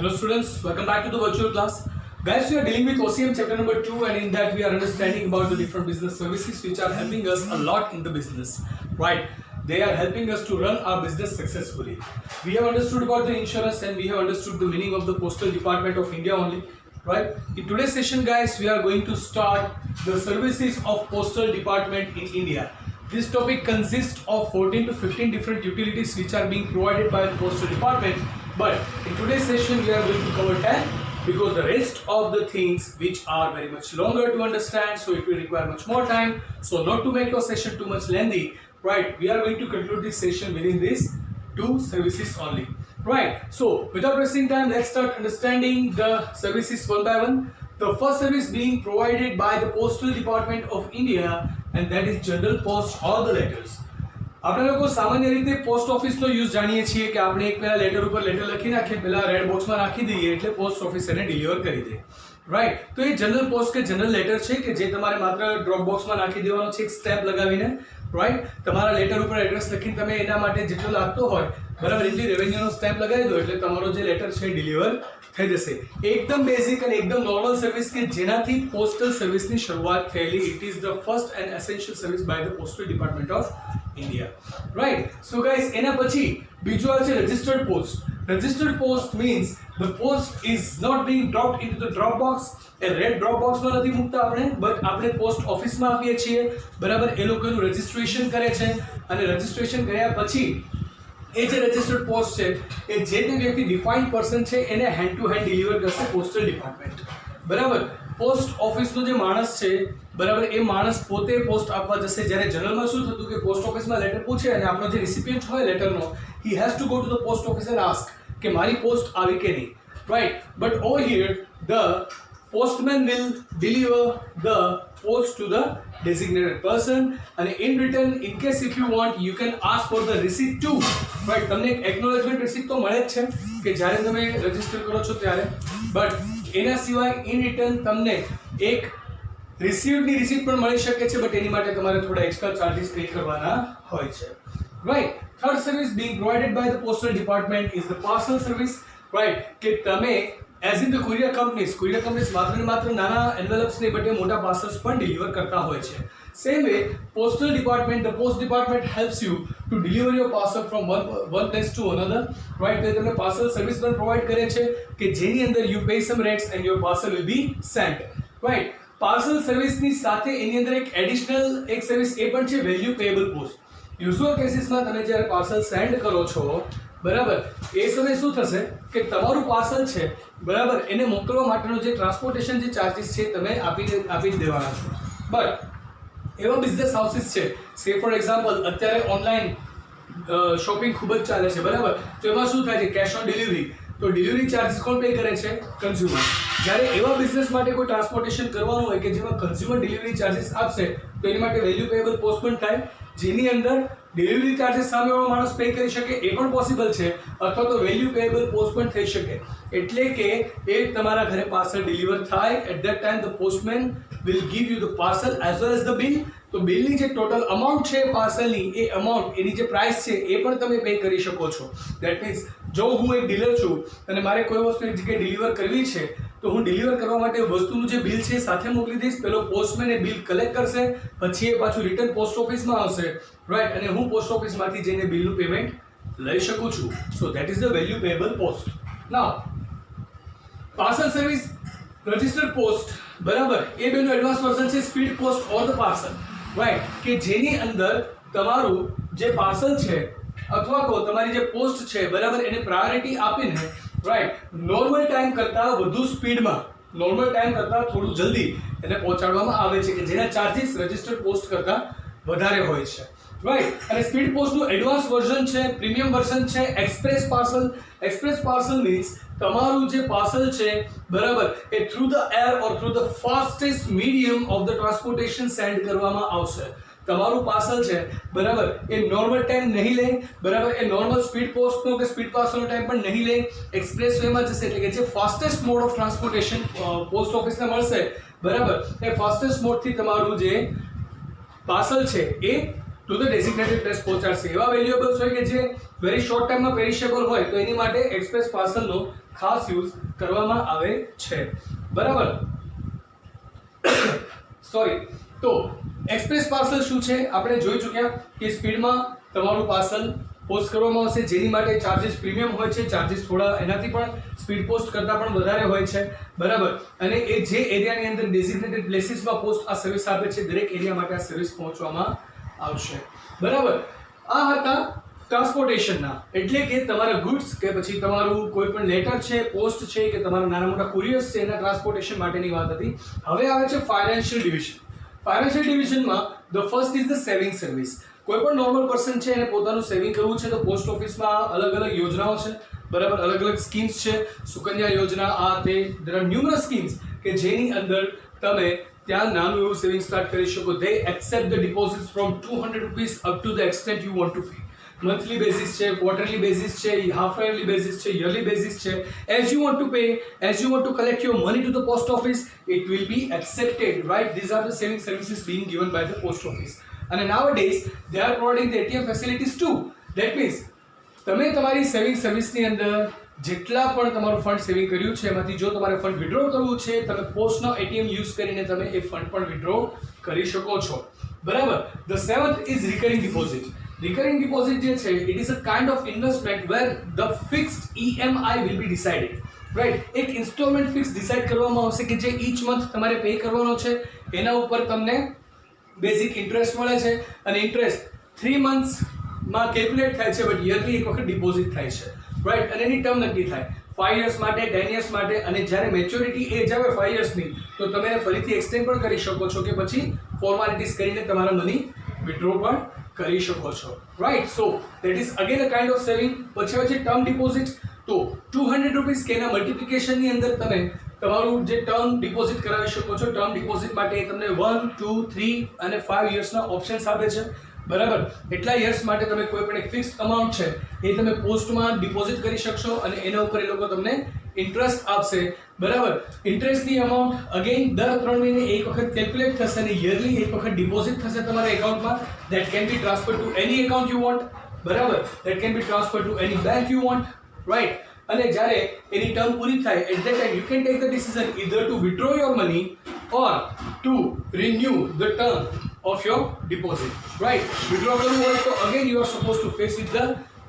Hello students, welcome back to the virtual class. Guys, we are dealing with OCM chapter number 2 and in that we are understanding about the different business services which are helping us a lot in the business. Right? They are helping us to run our business successfully. We have understood about the insurance and we have understood the meaning of the Postal Department of India only. Right? In today's session guys, we are going to start the services of Postal Department in India. This topic consists of 14 to 15 different utilities which are being provided by the Postal Department. But in today's session, we are going to cover 10 because the rest of the things which are very much longer to understand, so it will require much more time. So not to make your session too much lengthy, right? We are going to conclude this session within these 2 services only. Right, so without wasting time, let's start understanding the services one by one. The first service being provided by the Postal Department of India and that is General Post or the letters. આપણે લોકો સામાન્ય રીતે post ઓફિસનો use જાણીએ છીએ કે આપણે એક પહેલા લેટર ઉપર લેટર લખી નાખીએ, પહેલા રેડ બોક્સમાં નાખી દઈએ એટલે પોસ્ટ ઓફિસ એને ડિલિવર કરી દે. રાઈટ, તો એ જનરલ પોસ્ટ કે જનરલ લેટર છે કે જે તમારે માત્ર ડ્રોપ બોક્સમાં નાખી દેવાનો છે એક સ્ટેમ્પ લગાવીને. રાઈટ, તમારા લેટર ઉપર એડ્રેસ લખીને તમે એના માટે જેટલો લાગતો હોય બરાબર એટલી રેવન્યુનો સ્ટેમ્પ લગાવી દો એટલે તમારો જે લેટર છે ડિલિવર થઈ જશે. એકદમ બેઝિક અને એકદમ નોર્મલ સર્વિસ કે જેનાથી પોસ્ટલ સર્વિસની શરૂઆત થયેલી. It is the first and essential service by the postal department of India. Right, so guys, એના પછી બીજું આવે છે registered post. Registered post means the post is not being dropped into the drop box. A red drop બોક્સમાં નથી મૂકતા આપણે, but આપણે પોસ્ટ ઓફિસમાં આપીએ છીએ બરાબર. એ લોકો એનું રજિસ્ટ્રેશન કરે છે અને રજિસ્ટ્રેશન કર્યા પછી એ જે રજિસ્ટર્ડ પોસ્ટ છે એ જે તે વ્યક્તિ ડિફાઇન્ડ પર્સન છે એને હેન્ડ ટુ હેન્ડ ડિલિવર કરશે પોસ્ટલ ડિપાર્ટમેન્ટ બરાબર. પોસ્ટ ઓફિસનો જે માણસ છે બરાબર એ માણસ પોતે પોસ્ટ આપવા જશે. જ્યારે જનરલમાં શું થતું કે પોસ્ટ ઓફિસમાં લેટર પૂછે અને આપણો જે રિસિપિયન્ટ હોય લેટરનો he has to go to the post office and ask કે મારી પોસ્ટ આવી કે નહીં. Right, but over here the postman will deliver the post to the designated person and in return in case if you want you can ask for the receipt too. Right, તમને એક acknowledgement receipt તો મળે જ છે કે જ્યારે તમે register કરો છો ત્યારે, બટ એના સિવાય in return તમને એક રિસીવ્ડની રિસીટ પણ મળી શકે છે, બટ એની માટે તમારે થોડા એક્સ્ટ્રા ચાર્જીસ પે કરવાના હોય છે. Right, third service being provided by the postal department is the parcel service. Right, કે તમે as in the courier companies માત્ર ને માત્ર નાના envelopes નહીં બટ એ મોટા પાર્સલ્સ પણ ડિલિવર કરતા હોય છે. Same way postal department, the post department helps you to deliver your parcel from one place to another. Right, તો તમને પાર્સલ સર્વિસ પણ પ્રોવાઈડ કરે છે કે જેની અંદર you pay some rates and your parcel will be sent. Right, parcel સર્વિસની સાથે એની અંદર એક એડિશનલ એક સર્વિસ એ પણ છે વેલ્યુ પેએબલ પોસ્ટ. યુઝ્યુઅલ કેસીસમાં તમે જ્યારે પાર્સલ સેન્ડ કરો છો બરાબર એ સમયે શું થશે કે તમારું પાર્સલ છે બરાબર એને મોકલવા માટેનો જે ટ્રાન્સપોર્ટેશન જે ચાર્જીસ છે તમે આપી દેવાના છો. બટ એવા બિઝનેસ હાઉસીસ છે સે ફોર એક્ઝામ્પલ અત્યારે ઓનલાઈન શોપિંગ ખૂબ જ ચાલે છે બરાબર, તો એમાં શું થાય છે કેશ ઓન ડિલિવરી, તો ડિલિવરી ચાર્જીસ કોણ પે કરે છે? કન્ઝ્યુમર. જ્યારે એવા બિઝનેસ માટે કોઈ ટ્રાન્સપોર્ટેશન કરવાનું હોય કે જેમાં કન્ઝ્યુમર ડિલિવરી ચાર્જીસ આપશે તો એની માટે વેલ્યુ પેએબલ પોસ્ટ પણ થાય જેની અંદર ડિલિવરી ચાર્જીસ સામેવાળો માણસ પે કરી શકે એ પણ પોસિબલ છે, અથવા તો વેલ્યુ પેએબલ પોસ્ટ પણ થઈ શકે. એટલે કે એ તમારા ઘરે પાર્સલ ડિલિવર થાય at that time the postman will give you the parcel as well as the bill. તો બિલની જે ટોટલ અમાઉન્ટ છે પાર્સલની એ અમાઉન્ટ એની જે પ્રાઇસ છે એ પણ તમે પે કરી શકો છો. દેટ મીન્સ જો હું એક ડીલર છું અને મારે કોઈ વસ્તુ એક જગ્યાએ ડિલિવર કરવી છે તો હું ડિલિવર કરવા માટે વસ્તુનું જે બિલ છે સાથે મોકલી દઈશ. પેલો પોસ્ટમેન એ બિલ કલેક્ટ કરશે, પછી એ પાછું રિટર્ન પોસ્ટ ઓફિસમાં આવશે. રાઈટ, અને હું પોસ્ટ ઓફિસમાંથી જઈને બિલનું પેમેન્ટ લઈ શકું છું. So that is the value payable post. Now parcel service, registered post બરાબર એ બેનું એડવાન્સ વર્ઝન છે speed post or the parcel. Right, કે જેની અંદર તમારું જે પાર્સલ છે અથવા તો તમારી જે પોસ્ટ છે બરાબર એને પ્રાયોરિટી આપીને રાઈટ નોર્મલ ટાઈમ કરતાં વધુ સ્પીડમાં, નોર્મલ ટાઈમ કરતાં થોડું જલ્દી એને પહોંચાડવામાં આવે છે કે જેના ચાર્જીસ રજિસ્ટર્ડ પોસ્ટ કરતાં વધારે હોય છે. રાઈટ, અને સ્પીડ પોસ્ટનું એડવાન્સ વર્ઝન છે, પ્રીમિયમ વર્ઝન છે express parcel. Express parcel means તમારું જે પાર્સલ છે બરાબર એ through the air or through the fastest medium of the transportation send કરવામાં આવશે. તમારું પાર્સલ છે બરાબર એ નોર્મલ ટાઈમ નહીં લે બરાબર, એ નોર્મલ સ્પીડ પોસ્ટનો કે સ્પીડ પાર્સલનો ટાઈમ પણ નહીં લે, એક્સપ્રેસ વેમાં જશે. એટલે કે જે fastest mode of transportation post ઓફિસને મળશે બરાબર એ ફાસ્ટેસ્ટ મોડથી તમારું જે પાર્સલ છે એ ટુ ધ ડેઝિગ્નેટેડ પ્લેસ પહોંચાડશે. એવા વેલ્યુએબલ્સ હોય કે જે વેરી શોર્ટ ટાઈમમાં પેરિશેબલ હોય તો એની માટે એક્સપ્રેસ પાર્સલનો ખાસ યુઝ કરવામાં આવે છે, બરાબર. સોરી. તો એક્સપ્રેસ પાર્સલ શું છે આપણે જોઈ ચૂક્યા કે સ્પીડમાં તમારું પાર્સલ પોસ્ટ કરવામાં આવશે, જેની માટે ચાર્जेस પ્રીમિયમ હોય છે, ચાર્जेस થોડા એનાથી પણ સ્પીડ પોસ્ટ કરતાં પણ વધારે હોય છે, બરાબર. અને એ જે એરિયાની અંદર ડેઝિગ્નેટેડ પ્લેસીસમાં પોસ્ટ આ સર્વિસ આપે છે, દરેક એરિયા માટે આ સર્વિસ પહોંચવામાં આવશે, બરાબર. આ હતા ટ્રાન્સપોર્ટેશનના, એટલે કે તમારા ગુડ્સ કે પછી તમારું કોઈ પણ લેટર છે, પોસ્ટ છે કે તમારા નાના મોટા કુરિયર્સ છે એના ટ્રાન્સપોર્ટેશન માટેની વાત હતી. હવે આવે છે ફાઇનાન્શિયલ ડિવિઝન. ફાઇનાન્શિયલ ડિવિઝનમાં the first is the saving service. કોઈ પણ નોર્મલ પર્સન છે એને પોતાનું સેવિંગ કરવું છે તો પોસ્ટ ઓફિસમાં અલગ અલગ યોજનાઓ છે, બરાબર, અલગ અલગ સ્કીમ્સ છે, સુકન્યા યોજના, આ તે, there are numerous schemes કે જેની અંદર તમે ત્યાં નાનું એવું સેવિંગ સ્ટાર્ટ કરી શકો. they accept the deposits from 200 rupees up to the extent you want to pay. Monthly basis છે, ક્વાર્ટરલી બેસિસ છે, હાફ યરલી બેસિસ છે, યરલી બેસિસ છે, as you want to pay, as you want to collect your money to the post office, it will be accepted, right? These are the saving services being given by the post office. And nowadays they are providing the ATM facilities too. That means તમે તમારી saving સર્વિસની અંદર જેટલા પણ તમારું fund saving કર્યું છે એમાંથી જો તમારે ફંડ વિડ્રો કરવું છે, તમે પોસ્ટનો એટીએમ યુઝ કરીને તમે એ ફંડ પણ વિડ્રો કરી શકો છો, બરાબર. The seventh is recurring deposit. Recurring deposit જે છે it is a kind of investment where the fixed EMI will be decided, right. એક ઇન્સ્ટોલમેન્ટ ફિક્સ ડિસાઇડ કરવામાં આવશે કે જે ઈચ મંથ તમારે પે કરવાનો છે, એના ઉપર તમને બેઝિક ઇન્ટરેસ્ટ મળે છે અને ઇન્ટરેસ્ટ 3 મંથ્સમાં કેલ્ક્યુલેટ થાય છે, બટ યરલી એક વખત ડિપોઝિટ થાય છે, રાઈટ. અને એની ટર્મ નક્કી થાય 5 યર્સ માટે, 10 યર્સ માટે, અને જ્યારે મેચ્યોરિટી એજ આવે 5 યર્સની તો તમે એને ફરીથી એક્સટેન્ડ પણ કરી શકો છો કે પછી ફોર્માલિટીઝ કરીને તમારા મની વિડ્રો પણ કરી શકો છો, right. So that is again a kind of saving. પછી આવે છે ટર્મ ડિપોઝિટ. તો 200 રૂપીસ કે એના મલ્ટિપ્લિકેશનની અંદર તમે તમારું જે ટર્મ ડિપોઝિટ કરાવી શકો છો. ટર્મ ડિપોઝિટ માટે તમને 1, 2, 3 અને 5 યર્સના ઓપ્શન્સ આપે છે, બરાબર. એટલા યર્સ માટે તમે કોઈ પણ એક ફિક્સ્ડ અમાઉન્ટ છે એ તમે પોસ્ટમાં ડિપોઝિટ કરી શકશો અને એના ઉપર એ લોકો તમને ઇન્ટરેસ્ટ આપશે, બરાબર. ઇન્ટરેસ્ટની અમાઉન્ટ અગેન દર 3 મહિને એક વખત કેલ્ક્યુલેટ થશે અને યરલી એક વખત ડિપોઝિટ થશે તમારા એકાઉન્ટમાં. That can be transfer to any account you want, બરાબર. That can be transfer to any bank you want, right. અને જ્યારે એની ટર્મ પૂરી થાય at that time you can take the decision either to withdraw your money or to renew the term of your deposit, right? Withdraw કરવું હોય તો again you are supposed to face with the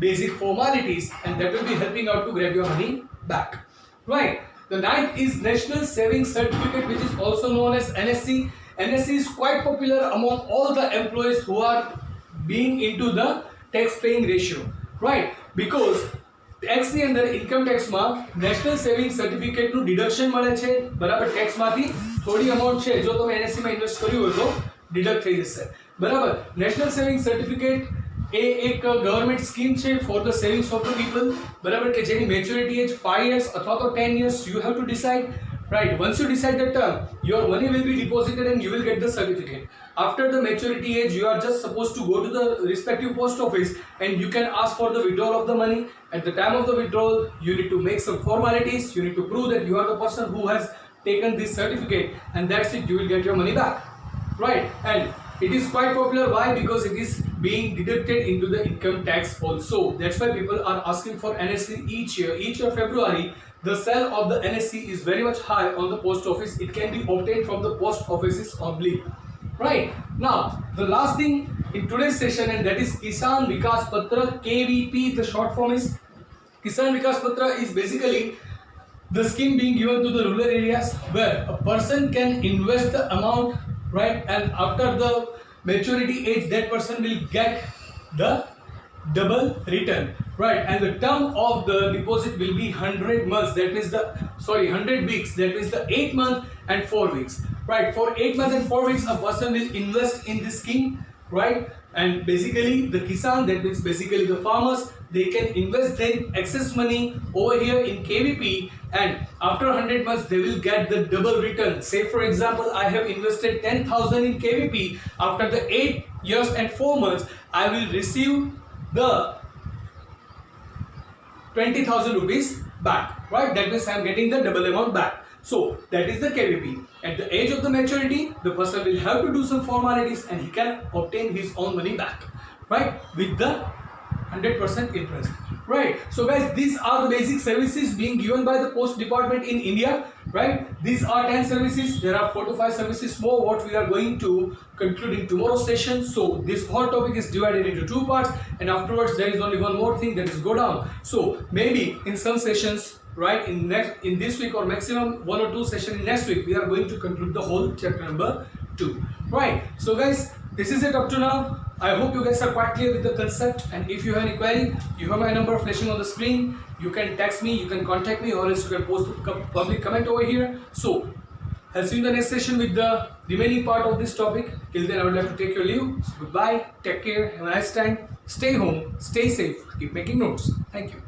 basic formalities and that will be helping out to grab your money back, right? The ninth is National Savings Certificate, which is also known as NSC. NSC is quite popular among all the employees who are being into the tax paying ratio, right? Because ટેક્સની અંદર income ટેક્સમાં national saving સર્ટિફિકેટનું deduction મળે છે, બરાબર. ટેક્સમાંથી થોડી amount છે જો તમે એનએસસીમાં invest કર્યું હોય તો ડિડક્ટ થઈ જશે, બરાબર. નેશનલ સેવિંગ સર્ટિફિકેટ એ એક ગવર્મેન્ટ સ્કીમ છે for the savings of the people, બરાબર, કે જેની મેચ્યોરિટી એજ 5 યર્સ અથવા તો 10 years you have to decide, right? Once you decide the term, your money will be deposited and you will get the certificate. After the maturity age, you are just supposed to go to the respective post office and you can ask for the withdrawal of the money. At the time of the withdrawal, you need to make some formalities. You need to prove that you are the person who has taken this certificate, and that's it. You will get your money back, right? And it is quite popular. Why? Because it is being deducted into the income tax also. That's why people are asking for NSC each year. Each year February, the sale of the NSC is very much high on the post office. It can be obtained from the post offices only, right? Now the last thing in today's session, and that is Kisan Vikas Patra, KVP. The short form is Kisan Vikas Patra is basically the scheme being given to the rural areas where a person can invest the amount, right? And after the maturity age, that person will get the double return, right? And the term of the deposit will be 100 months. That means 100 weeks. That means the 8 months and 4 weeks, right? For 8 months and 4 weeks, a person will invest in this scheme, right? And basically the Kisan, that means basically the farmers, they can invest their excess money over here in KVP, and after 100 months they will get the double return. Say for example, I have invested 10,000 in KVP. After the 8 years and 4 months, I will receive the 20,000 rupees back, right? That means I am getting the double amount back. So that is the KVP. At the age of the maturity, the person will have to do some formalities and he can obtain his own money back, right? With the 100% interest. Right. So guys, these are the basic services being given by the post department in India. Right. These are 10 services. There are 4 to 5 services more what we are going to conclude in tomorrow's session. So this whole topic is divided into 2 parts, and afterwards there is only one more thing, that is go down. So maybe in some sessions, right, in this week or maximum 1 or 2 sessions in next week, we are going to conclude the whole chapter number 2. Right. So guys, this is it up to now. I hope you guys are quite clear with the concept, and if you have any query, you have my number flashing on the screen. You can text me, you can contact me, or else you can post a public comment over here. So I'll see you in the next session with the remaining part of this topic. Till then, I would like to take your leave. So goodbye, take care, have a nice time, stay home, stay safe, keep making notes. Thank you.